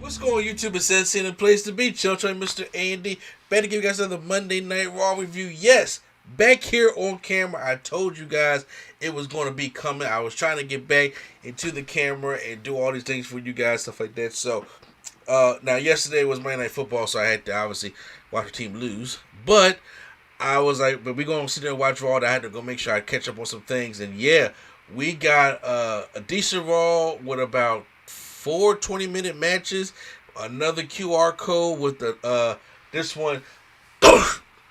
What's going on, YouTube? It's Sensei, the place to be. Chill, Mr. A&D. Better give you guys another Monday Night Raw review. Yes, back here on camera. I told you guys it was going to be coming. I was trying to get back into the camera and do all these things for you guys, stuff like that. So, now yesterday was Monday Night Football, so I had to obviously watch the team lose. But I was like, but we're going to sit there and watch Raw. I had to go make sure I catch up on some things. And yeah, we got a decent Raw with about 4 20-minute matches, another QR code with the this one.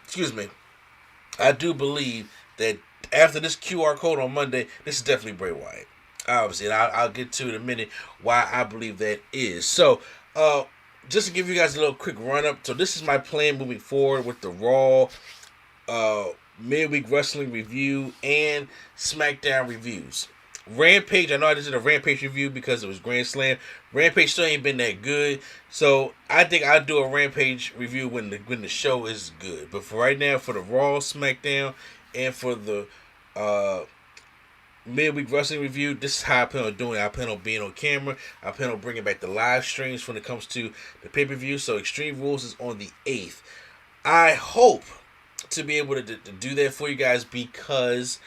Excuse me. I do believe that after this QR code on Monday, this is definitely Bray Wyatt. Obviously, and I'll get to in a minute why I believe that is. So, just to give you guys a little quick run up. So this is my plan moving forward with the Raw midweek wrestling review and Smackdown reviews. Rampage, I know I just did a Rampage review because it was Grand Slam. Rampage still ain't been that good, so I think I'll do a Rampage review when the show is good. But for right now, for the Raw, SmackDown, and for the midweek wrestling review, this is how I plan on doing it. I plan on being on camera. I plan on bringing back the live streams when it comes to the pay-per-view. So Extreme Rules is on the 8th. I hope to be able to do that for you guys because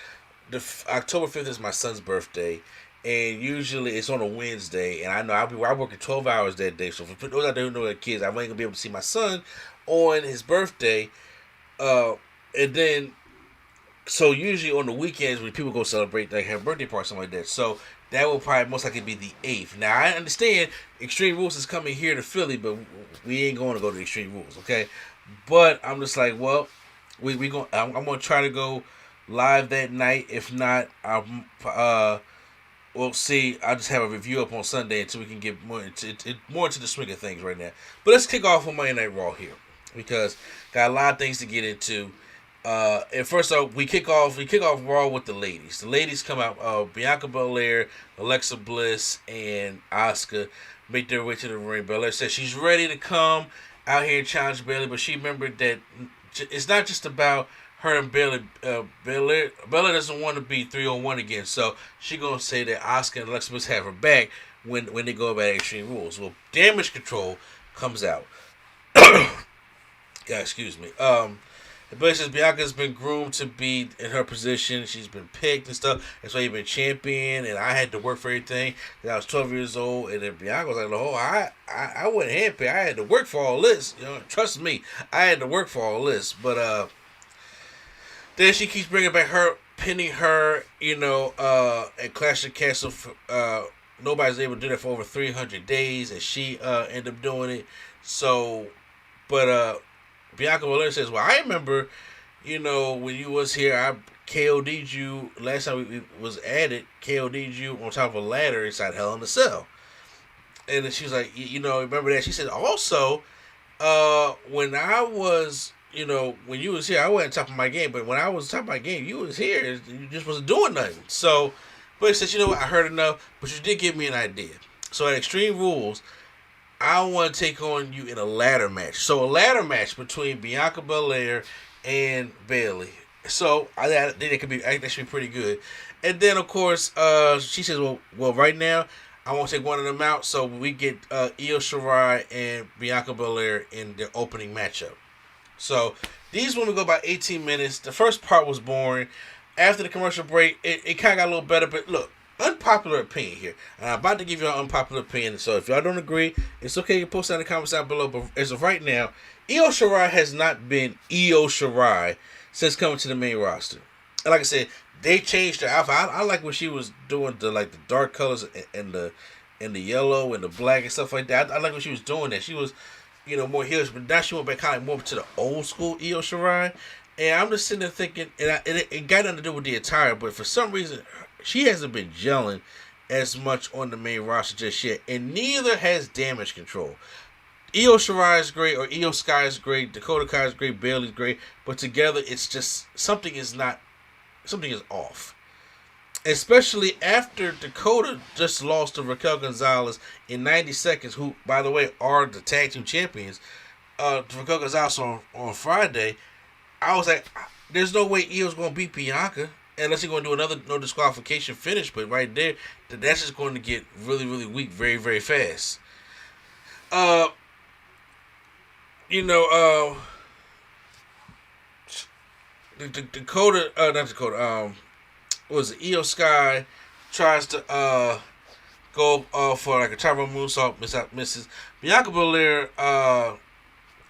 October 5th is my son's birthday, and usually it's on a Wednesday, and I know I'm working 12 hours that day, so for those out there who know their kids, I ain't going to be able to see my son on his birthday, and then, so usually on the weekends when people go celebrate, they have birthday parties, something like that, so that will probably most likely be the 8th. Now, I understand Extreme Rules is coming here to Philly, but we ain't going to go to Extreme Rules, okay? But I'm just like, well, I'm going to try to go live that night. If not, we'll see. I'll just have a review up on Sunday until we can get more into the swing of things right now. But let's kick off on Monday Night Raw here because got a lot of things to get into. And first off, we kick off Raw with the ladies. The ladies come out. Bianca Belair, Alexa Bliss, and Asuka make their way to the ring. Belair says she's ready to come out here and challenge Bayley, but she remembered that it's not just about her and Bayley. Bayley doesn't want to be 3-on-1 again, so she gonna say that Asuka and Alexa Bliss have her back when they go about Extreme Rules. Well, Damage Control comes out. Yeah, excuse me. Bayley says Bianca's been groomed to be in her position. She's been picked and stuff. That's why you've been champion, and I had to work for everything. I was 12 years old, and then Bianca was like, "Oh, I wasn't handpicked. I had to work for all this. You know, trust me, I had to work for all this." But then she keeps bringing back her, pinning her, at Clash of Castle. Nobody's able to do that for over 300 days, and she ended up doing it. So, but Bianca Belair says, "Well, I remember, when you was here, I KOD'd you last time we was at it. KOD'd you on top of a ladder inside Hell in a Cell." And then she was like, remember that? She said, also, when I was, when you was here, I wasn't top of my game, but when I was top of my game, you was here. You just wasn't doing nothing. So, but he said, what? I heard enough, but you did give me an idea. So at Extreme Rules, I want to take on you in a ladder match. So a ladder match between Bianca Belair and Bayley. So I think that should be pretty good. And then of course, she says, well, right now I want to take one of them out. So we get Io Shirai and Bianca Belair in their opening matchup. So these women go about 18 minutes. The first part was boring. After the commercial break, it kind of got a little better. But look, unpopular opinion here. And I'm about to give you an unpopular opinion. So if y'all don't agree, it's okay. You can post that in the comments down below. But as of right now, Io Shirai has not been Io Shirai since coming to the main roster. And like I said, they changed her outfit. I like when she was doing the dark colors and the yellow and the black and stuff like that. I like when she was doing that. She was, more heelish, but now she went back kind of more to the old school Io Shirai. And I'm just sitting there thinking, and it got nothing to do with the attire, but for some reason, she hasn't been gelling as much on the main roster just yet, and neither has Damage Control. Io Shirai is great, or Io Sky is great, Dakota Kai is great, Bayley's great, but together it's just something is off. Especially after Dakota just lost to Raquel Gonzalez in 90 seconds, who, by the way, are the tag team champions. Raquel Gonzalez on Friday, I was like, there's no way Io's going to beat Bianca unless you're going to do another no disqualification finish. But right there, that's just going to get really, really weak very, very fast. uh, you know, Dakota, not Dakota, what was it? Io Sky tries to go for like a turbo moonsault, misses. Bianca Belair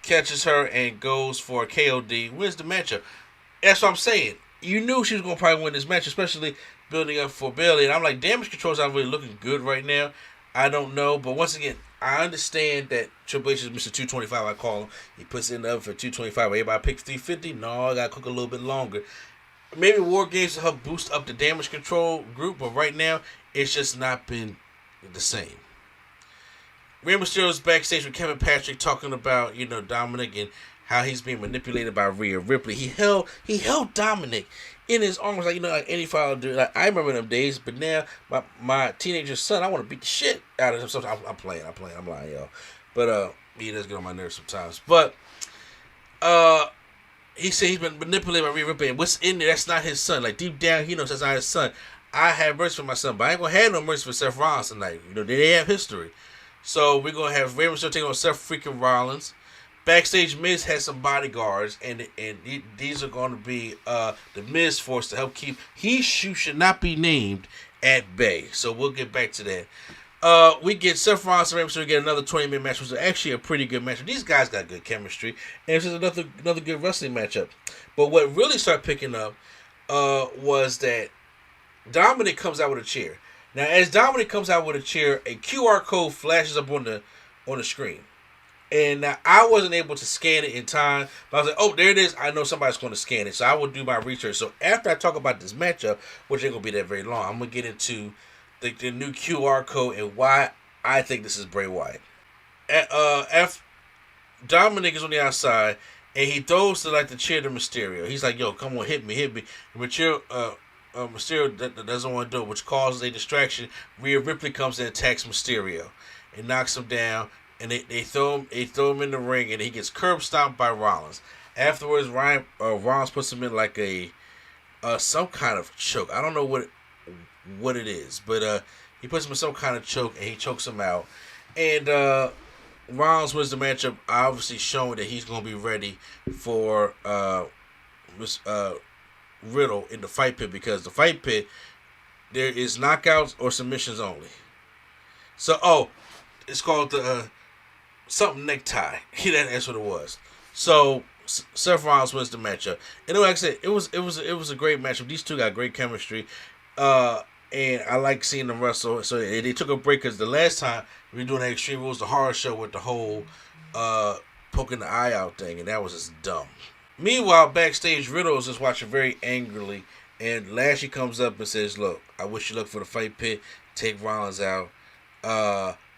catches her and goes for a KOD, wins the matchup. That's what I'm saying. You knew she was going to probably win this match, especially building up for Bayley. And I'm like, Damage Control's not really looking good right now. I don't know. But once again, I understand that Triple H is Mr. 225, I call him. He puts in the oven for 225. Everybody picks 350. No, I got to cook a little bit longer. Maybe War Games will help boost up the Damage Control group, but right now, it's just not been the same. Rey Mysterio's backstage with Kevin Patrick talking about, Dominic and how he's being manipulated by Rhea Ripley. He held Dominic in his arms like any father do. Like, I remember them days, but now my teenager son, I want to beat the shit out of him. Sometimes I'm playing. I'm lying, y'all. But he does get on my nerves sometimes. But he said he's been manipulated by Rhea Ripley, and what's in there, that's not his son. Like, deep down, he knows that's not his son. I have mercy for my son, but I ain't gonna have no mercy for Seth Rollins tonight. They have history. So we're gonna have Rey Mysterio taking on Seth freaking Rollins. Backstage, Miz has some bodyguards, and these are going to be the Miz force to help keep. He should not be named at bay. So we'll get back to that. We get Seth Rollins and Rey Mysterio get another 20-minute match, which is actually a pretty good match. These guys got good chemistry, and it's just another good wrestling matchup. But what really started picking up was that Dominic comes out with a chair. Now, as Dominic comes out with a chair, a QR code flashes up on the screen. And now I wasn't able to scan it in time, but I was like, oh, there it is. I know somebody's going to scan it. So I will do my research. So after I talk about this matchup, which ain't going to be that very long, I'm going to get into the new QR code and why I think this is Bray Wyatt. Dominic is on the outside, and he throws the chair to Mysterio. He's like, yo, come on, hit me. And Mysterio doesn't want to do it, which causes a distraction. Rhea Ripley comes and attacks Mysterio and knocks him down. And they throw him in the ring, and he gets curb stomped by Rollins. Afterwards, Rollins puts him in like a some kind of choke. I don't know what it is, but he puts him in some kind of choke, and he chokes him out. And Rollins wins the matchup, obviously showing that he's going to be ready for Riddle in the fight pit, because the fight pit, there is knockouts or submissions only. So, it's called the something necktie. That's what it was. So Seth Rollins wins the matchup, and like I said, it was a great matchup. These two got great chemistry, and I like seeing them wrestle. So they took a break because the last time we were doing the Extreme Rules, the horror show with the whole poking the eye out thing, and that was just dumb. Meanwhile, backstage, Riddle is just watching very angrily, and Lashley comes up and says, "Look, I wish you luck for the fight pit. Take Rollins out."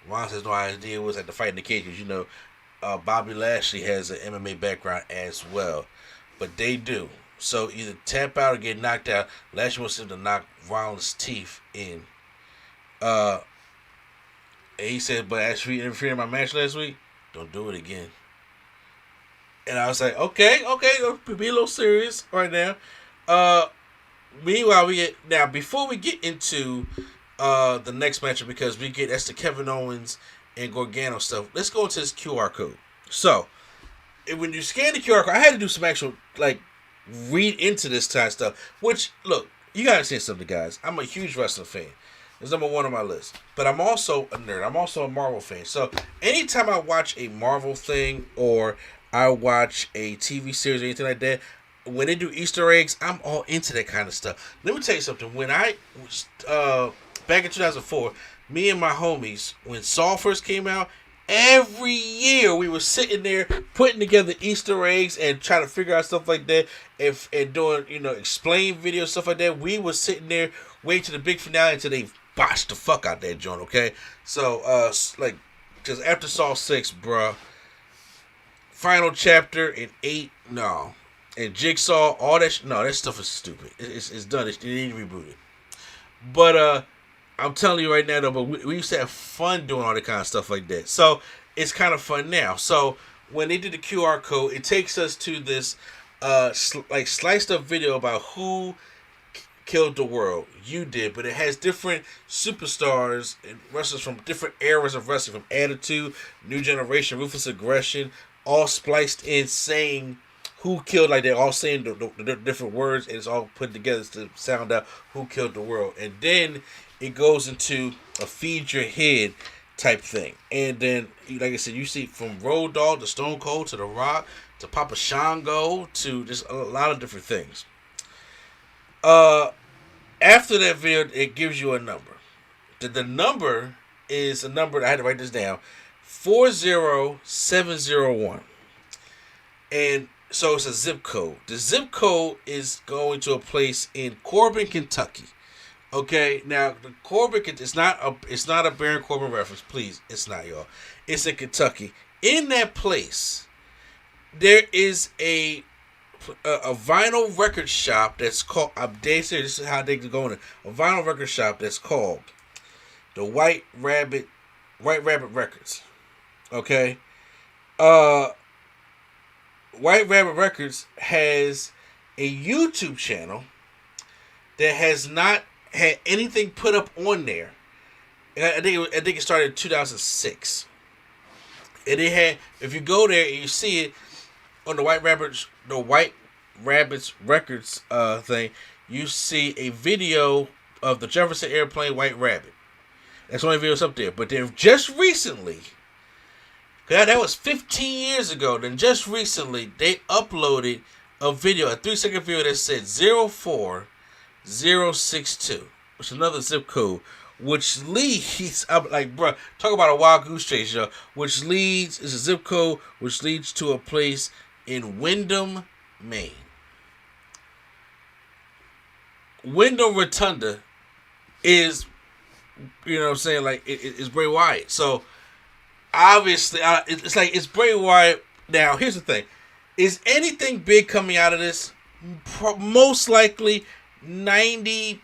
Rollins has no idea what was at the fight in the cage, because Bobby Lashley has an MMA background as well, but they do. So either tap out or get knocked out. Lashley wants him to knock Rollins' teeth in. And he said, "But as for interfering in my match last week, don't do it again." And I was like, okay, be a little serious right now. Meanwhile, before we get into the next matchup, because that's the Kevin Owens and Gargano stuff, let's go into this QR code. So, when you scan the QR code, I had to do some actual, read into this kind of stuff, which, look, you gotta understand something, guys. I'm a huge wrestling fan. It's number one on my list. But I'm also a nerd. I'm also a Marvel fan. So, anytime I watch a Marvel thing, or I watch a TV series or anything like that, when they do Easter eggs, I'm all into that kind of stuff. Let me tell you something. When I was, back in 2004, me and my homies, when Saw first came out, every year we were sitting there putting together Easter eggs and trying to figure out stuff like that, and doing, explain videos, stuff like that. We were sitting there waiting to the big finale until they botched the fuck out that joint, okay? So, just after Saw 6, bruh, final chapter in 8, no. And Jigsaw, all that that stuff is stupid. It's done. It need to reboot it. But, I'm telling you right now, though, but we used to have fun doing all that kind of stuff like that. So, it's kind of fun now. So, when they did the QR code, it takes us to this, sliced up video about who killed the world? You did, but it has different superstars and wrestlers from different eras of wrestling, from Attitude, New Generation, Ruthless Aggression, all spliced in saying who killed, like they're all saying the different words, and it's all put together to sound out who killed the world. And then it goes into a feed your head type thing. And then, like I said, you see from Road Dogg to Stone Cold to The Rock to Papa Shango to just a lot of different things. After that video, it gives you a number. The number is a number, I had to write this down, 40701. And so it's a zip code. The zip code is going to a place in Corbin, Kentucky. Okay, now the Corbin, it's not a Baron Corbin reference, please. It's not, y'all. It's in Kentucky. In that place, there is a vinyl record shop that's called. This is how they go in. A vinyl record shop that's called the White Rabbit Records. Okay, White Rabbit Records has a YouTube channel that has not had anything put up on there. I think it started in 2006, and it had. If you go there and you see it on the White Rabbits Records thing, you see a video of the Jefferson Airplane White Rabbit. That's the only video that's up there. But then just recently, that was 15 years ago. Then just recently, they uploaded a video, a 3-second video that said 04062, which is another zip code, which leads, I'm like, bro, talk about a wild goose chase, yo. Which leads, is a zip code, which leads to a place in Windham, Maine. Windham Rotunda is, you know what I'm saying, like, it's Bray Wyatt. So, obviously, it's like, it's Bray Wyatt. Now, here's the thing. Is anything big coming out of this? Most likely, 95%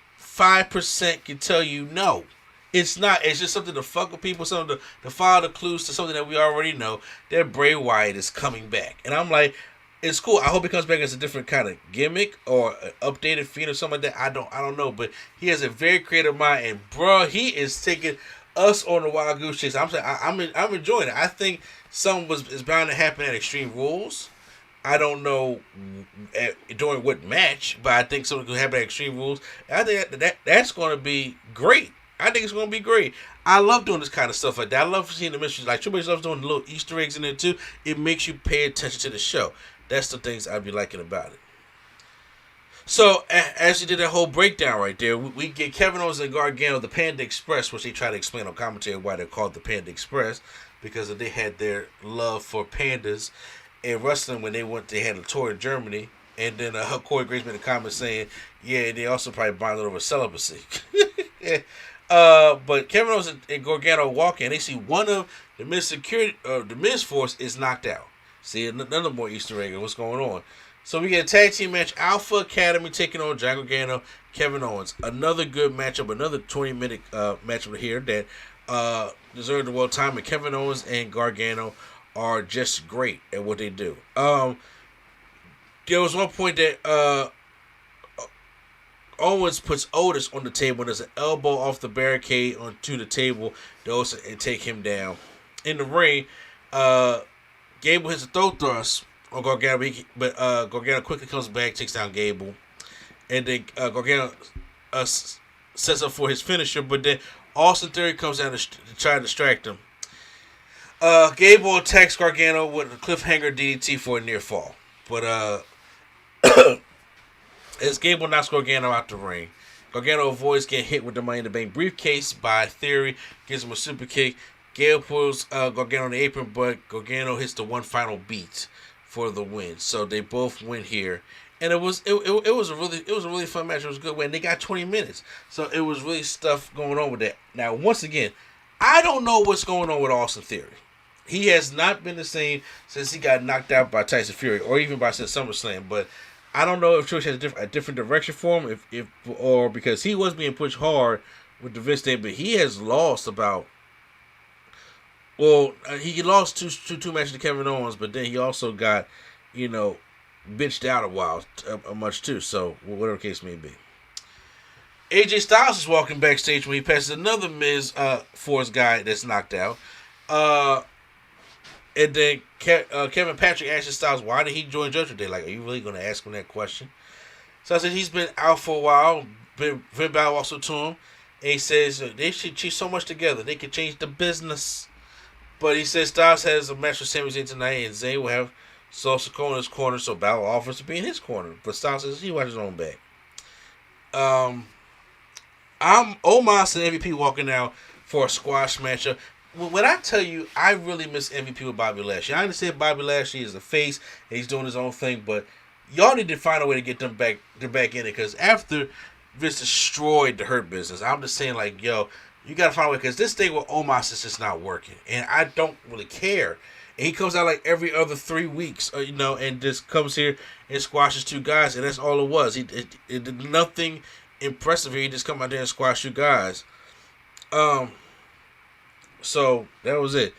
can tell you no. It's not. It's just something to fuck with people, something to follow the clues to something that we already know, that Bray Wyatt is coming back. And I'm like, it's cool. I hope he comes back as a different kind of gimmick or an updated feed or something like that. I don't know. But he has a very creative mind, and bro, he is taking us on the wild goose chase. I'm saying I'm enjoying it. I think something is bound to happen at Extreme Rules. I don't know during what match, but I think something could happen at Extreme Rules. I think that's going to be great. I think it's going to be great. I love doing this kind of stuff like that. I love seeing the mysteries. Like, Triple H loves doing the little Easter eggs in there, too. It makes you pay attention to the show. That's the things I be liking about it. So, as you did that whole breakdown right there, we get Kevin Owens and Gargano, the Panda Express, which they try to explain on commentary why they're called the Panda Express, because they had their love for pandas in wrestling when they had a tour in Germany. And then Corey Graves made a comment saying, yeah, they also probably bonded over celibacy. But Kevin Owens and Gargano walk in, they see one of the Miz security, the Miz force is knocked out. See, another more Easter egg of what's going on. So we get a tag team match, Alpha Academy taking on John Gargano, Kevin Owens. Another good matchup, another 20-minute matchup here that deserved the world time. And Kevin Owens and Gargano are just great at what they do. There was one point that Owens puts Otis on the table. There's an elbow off the barricade onto the table to take him down. In the ring, Gable hits a throat thrust on Gargano, but Gargano quickly comes back, takes down Gable. And then Gargano sets up for his finisher, but then Austin Theory comes down to try to distract him. Gable attacks Gargano with a cliffhanger DDT for a near fall. But as Gable knocks Gargano out the ring, Gargano avoids getting hit with the Money in the Bank briefcase by Theory, gives him a super kick. Gable pulls Gargano on the apron, but Gargano hits the one final beat for the win. So they both win here, and it was a really fun match. It was a good win. They got 20 minutes, so it was really stuff going on with that. Now, once again, I don't know what's going on with Austin Theory. He has not been the same since he got knocked out by Tyson Fury, or even by since SummerSlam. But I don't know if Trish has a different direction for him, or because he was being pushed hard with the Vince thing, but he has lost about. Well, he lost two matches to Kevin Owens, but then he also got, bitched out a while, much too. So whatever the case may be. AJ Styles is walking backstage when he passes another Miz Force guy that's knocked out. And then Kevin Patrick asks Styles, why did he join Judgment Day? Like, are you really going to ask him that question? So I said, he's been out for a while. Finn Balor also to him. And he says, they should cheat so much together. They could change the business. But he says Styles has a match with Sami Zayn tonight, and Zayn will have Solo Sikoa in his corner, so Balor offers to be in his corner. But Styles says he watches his own back. I'm Omos and MVP walking out for a squash matchup. When I tell you, I really miss MVP with Bobby Lashley. I understand Bobby Lashley is the face, and he's doing his own thing, but y'all need to find a way to get them back in it, because after Vince destroyed the Hurt Business, I'm just saying, like, yo, you got to find a way, because this thing with Omos is just not working, and I don't really care. And he comes out like every other 3 weeks, and just comes here and squashes two guys, and that's all it was. It did nothing impressive here. He just come out there and squash two guys. So that was it.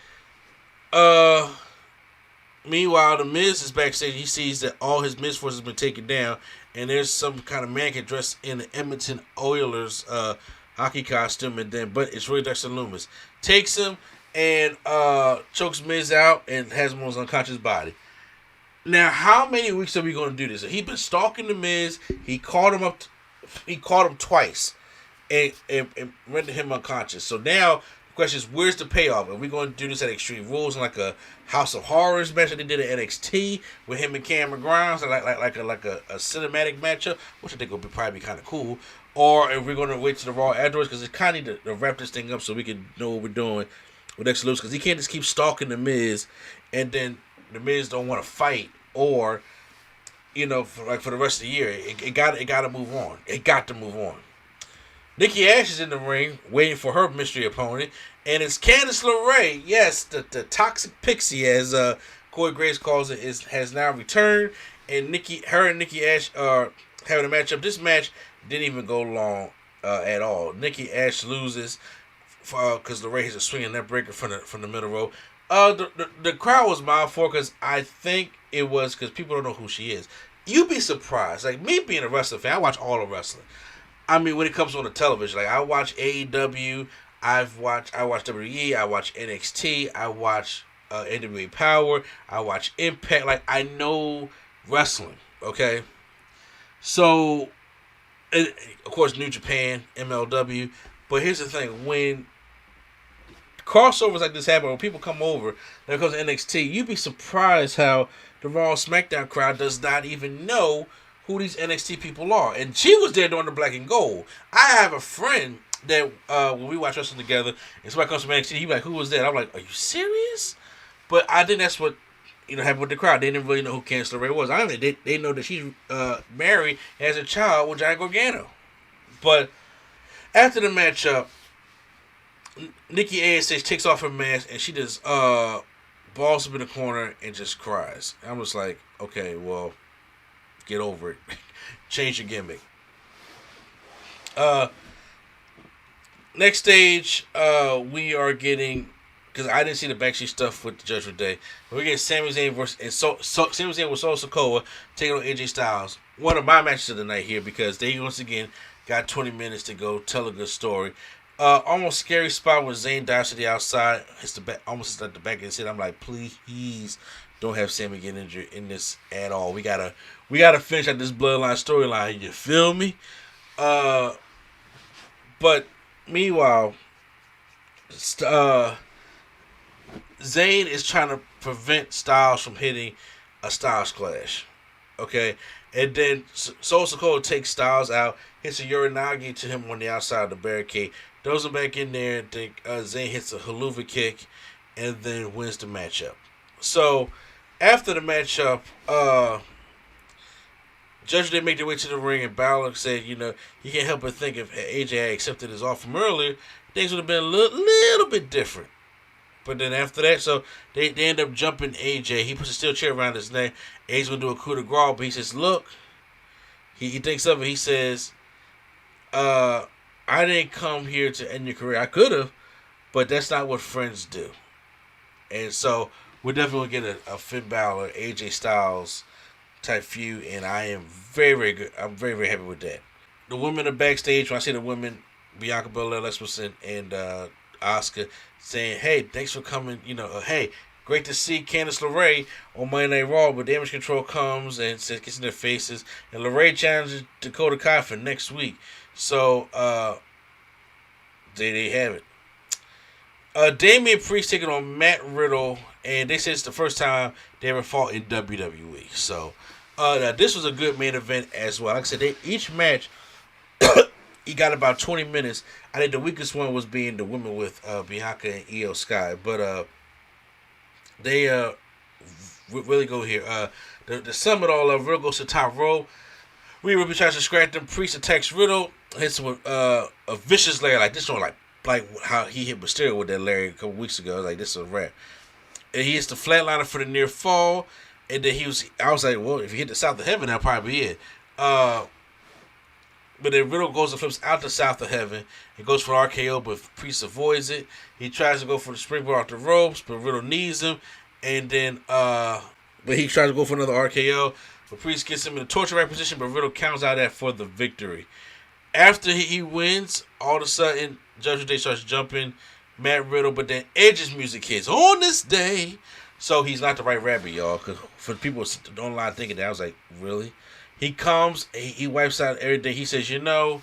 Meanwhile, the Miz is backstage. He sees that all his Miz Force has been taken down, and there's some kind of mannequin dressed in the Edmonton Oilers hockey costume, but it's really Dexter Lumis. Takes him and chokes Miz out and has him on his unconscious body. Now, how many weeks are we going to do this? He's been stalking the Miz. He caught him up. He caught him twice and rendered him unconscious. So now the question is, where's the payoff? Are we going to do this at Extreme Rules, like a House of Horrors match that they did at NXT with him and Cameron Grimes, like a cinematic matchup, which I think would probably be kind of cool? Or if we're going to wait to the Raw afterwards, because it's kind of need to wrap this thing up so we can know what we're doing with Dexter Lumis, because he can't just keep stalking the Miz and then the Miz don't want to fight, or for the rest of the year. It got to move on. It got to move on. Nikki Ash is in the ring waiting for her mystery opponent, and it's Candice LeRae. Yes, the toxic pixie, as Corey Graves calls it, has now returned, and Nikki Ash are having a matchup. This match didn't even go long at all. Nikki Ash loses because LeRae has a swinging net breaker from the middle row. The crowd was mild for, because I think it was because people don't know who she is. You'd be surprised. Like, me being a wrestling fan, I watch all the wrestling. I mean, when it comes on the television, like, I watch AEW, I watch WWE, I watch NXT, I watch NWA Power, I watch Impact. Like, I know wrestling, okay? So, and of course, New Japan, MLW. But here's the thing. When crossovers like this happen, when people come over, that goes to NXT, you'd be surprised how the Raw SmackDown crowd does not even know who these NXT people are. And she was there during the Black and Gold. I have a friend that when we watch wrestling together, and somebody comes from NXT, he's like, who was that? I'm like, are you serious? But I think that's what happened with the crowd. They didn't really know who Candice LeRae was. I mean, they know that she's married, has a child with Johnny Gargano. But after the matchup, Nikki Ash takes off her mask, and she just balls up in the corner and just cries. I'm just like, okay, well, get over it. Change your gimmick. Next stage, we are getting, because I didn't see the backstage stuff with the Judgment Day, but we're getting Sami Zayn Sami Zayn with Solo Sikoa taking on AJ Styles. One of my matches of the night here, because they once again got 20 minutes to go, tell a good story. Almost scary spot when Zayn dives to the outside, almost at the back of his head. I'm like, please don't have Sami get injured in this at all. We gotta finish out this bloodline storyline. You feel me? But meanwhile, Zayn is trying to prevent Styles from hitting a Styles Clash. Okay? And then Solo Sikoa takes Styles out, hits a Uranagi to him on the outside of the barricade, throws him back in there, and then Zayn hits a haluva kick, and then wins the matchup. So, after the matchup, Judge didn't make their way to the ring, and Balor said, you can't help but think if AJ had accepted his offer from earlier, things would have been a little bit different. But then after that, so they end up jumping AJ. He puts a steel chair around his neck. AJ's going to do a coup de grace, but he says, look, he thinks of it. He says, I didn't come here to end your career. I could have, but that's not what friends do. And so we're definitely going to get a Finn Balor, AJ Styles type feud, and I am very, very good. I'm very, very happy with that. the women are backstage. When I see the women, Bianca Belair, Leslie, and Asuka saying, "Hey, thanks for coming. Hey, great to see Candice LeRae on Monday Night Raw." But Damage Control comes and says, gets in their faces, and LeRae challenges Dakota Kai for next week. So there they have it. Damian Priest taking on Matt Riddle, and they said it's the first time they ever fought in WWE. So this was a good main event as well. Like I said, each match he got about 20 minutes. I think the weakest one was being the women with Bianca and Io Sky, but they really go here. The sum of it all, Riddle goes to top rope. Rhea tries to scratch them. Priest attacks Riddle, hits him with a vicious layer like this one, like how he hit Mysterio with that Larry a couple weeks ago. Like, this is a wrap. And he hits the flatliner for the near fall. And then I was like, well, if he hit the South of Heaven, that'll probably be it. But then Riddle goes and flips out the South of Heaven. He goes for RKO, but Priest avoids it. He tries to go for the springboard off the ropes, but Riddle needs him. And then, but he tries to go for another RKO. But Priest gets him in a torture rack position, but Riddle counts out that for the victory. After he wins, all of a sudden, Judgment Day starts jumping Matt Riddle, but then Edge's music hits on this day. So he's not the right rabbit, y'all. Because for people online thinking that, I was like, really? He comes, he wipes out everything. He says, y'all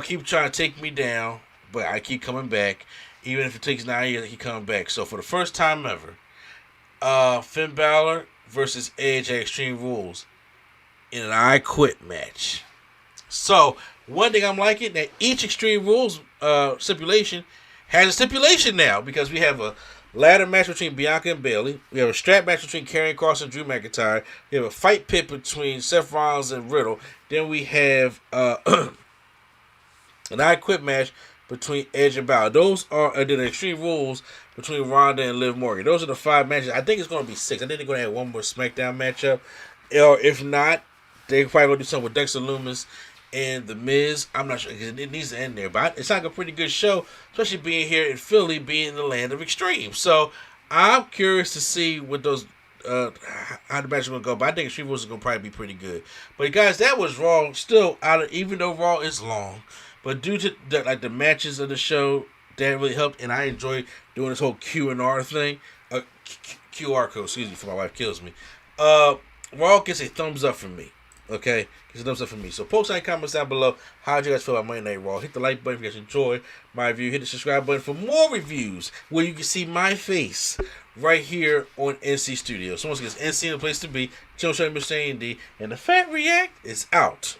keep trying to take me down, but I keep coming back. Even if it takes 9 years, he comes back. So for the first time ever, Finn Balor versus Edge at Extreme Rules in an I Quit match. So one thing I'm liking, that each Extreme Rules stipulation has a stipulation now, because we have a ladder match between Bianca and Bayley. We have a strap match between Karrion Kross and Drew McIntyre. We have a fight pit between Seth Rollins and Riddle. Then we have an I Quit match between Edge and Balor. Those are the Extreme Rules between Ronda and Liv Morgan. Those are the 5 matches. I think it's going to be 6. I think they're going to have one more SmackDown matchup. Or if not, they're probably going to do something with Dexter Lumis and The Miz. I'm not sure, because it needs to end there. But it's like a pretty good show, especially being here in Philly, being the land of extreme. So I'm curious to see what those how the match is going to go. But I think Extreme Rules is going to probably be pretty good. But guys, that was Raw. Still, even though Raw is long, but due to the matches of the show, that really helped. And I enjoy doing this whole Q&R thing. QR code, excuse me, for my wife kills me. Raw gets a thumbs up from me. Okay? Gets a thumbs up from me. So post any comments down below. How do you guys feel about Monday Night Raw? Hit the like button if you guys enjoy my review. Hit the subscribe button for more reviews where you can see my face right here on NC Studios. So once again, it's NC, the place to be. Chill Show, Mr. A&D, and the Fat React is out.